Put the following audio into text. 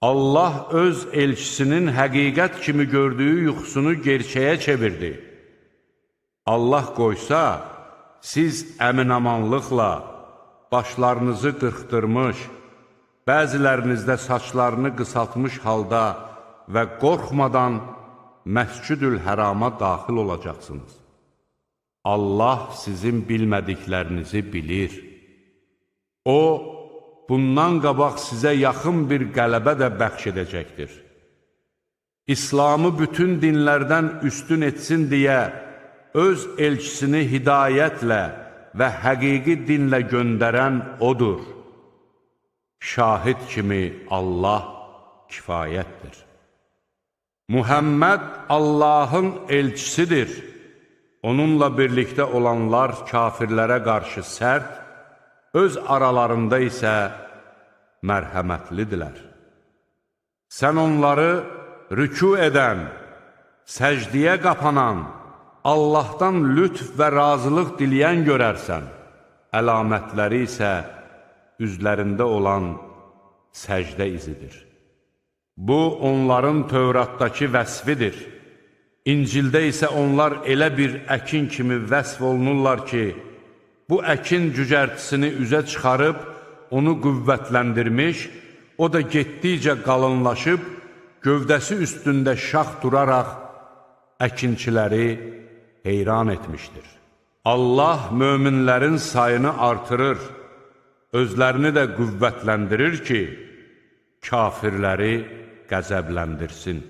Allah öz elçisinin həqiqət kimi gördüyü yuxusunu gerçəyə çevirdi. Allah qoysa, siz əminamanlıqla başlarınızı qırxdırmış, bəzilərinizdə saçlarını qısaltmış halda və qorxmadan Məscid-ül-Hərama daxil olacaqsınız. Allah sizin bilmədiklərinizi bilir. O, bundan qabaq sizə yaxın bir qələbə də bəxş edəcəkdir. İslamı bütün dinlərdən üstün etsin deyə öz elçisini hidayətlə və həqiqi dinlə göndərən odur. Şahid kimi Allah kifayətdir. Muhammed Allahın elçisidir. Onunla birlikdə olanlar kafirlərə qarşı sərt, öz aralarında isə mərhəmətlidirlər. Sən onları rükû edən, səcdiyə qapanan, Allahdan lütf və razılıq diləyən görərsən, əlamətləri isə üzlərində olan səcdə izidir. Bu, onların Tövratdakı vəsfidir. İncildə isə onlar elə bir əkin kimi vəsf olunurlar ki, bu əkin cücərtisini üzə çıxarıb, onu qüvvətləndirmiş, o da getdikcə qalınlaşıb, gövdəsi üstündə şax duraraq əkinçiləri heyran etmişdir. Allah möminlərin sayını artırır, özlərini də qüvvətləndirir ki, kafirləri qəzəbləndirsin.